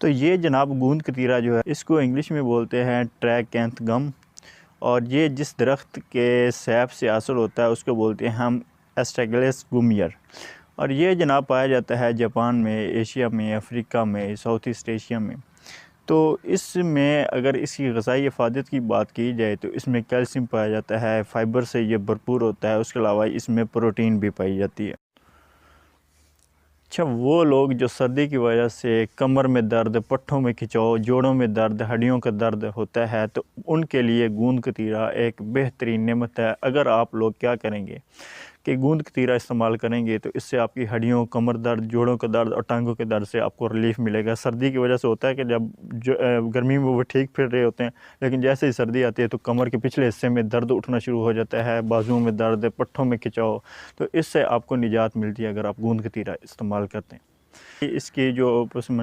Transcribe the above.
تو یہ جناب گوند کتیرا جو ہے اس کو انگلش میں بولتے ہیں ٹریکینتھ گم، اور یہ جس درخت کے سیب سے حاصل ہوتا ہے اس کو بولتے ہیں ہم ایسٹریگلس گومیئر، اور یہ جناب پایا جاتا ہے جاپان میں، ایشیا میں، افریقہ میں، ساؤتھ ایسٹ ایشیا میں۔ تو اس میں اگر اس کی غذائی افادیت کی بات کی جائے تو اس میں کیلشیم پایا جاتا ہے، فائبر سے یہ بھرپور ہوتا ہے، اس کے علاوہ اس میں پروٹین بھی پائی جاتی ہے۔ اچھا، وہ لوگ جو سردی کی وجہ سے کمر میں درد، پٹھوں میں کھچاؤ، جوڑوں میں درد، ہڈیوں کا درد ہوتا ہے تو ان کے لیے گوند کتیرا ایک بہترین نعمت ہے۔ اگر آپ لوگ کیا کریں گے کہ گوند کتیرا استعمال کریں گے تو اس سے آپ کی ہڈیوں، کمر درد، جوڑوں کا درد اور ٹانگوں کے درد سے آپ کو ریلیف ملے گا۔ سردی کی وجہ سے ہوتا ہے کہ جب گرمی میں وہ ٹھیک پھر رہے ہوتے ہیں، لیکن جیسے ہی سردی آتی ہے تو کمر کے پچھلے حصے میں درد اٹھنا شروع ہو جاتا ہے، بازوؤں میں درد، پٹھوں میں کھچاؤ، تو اس سے آپ کو نجات ملتی ہے اگر آپ گوند کتیرا استعمال کرتے ہیں۔ اس کی جو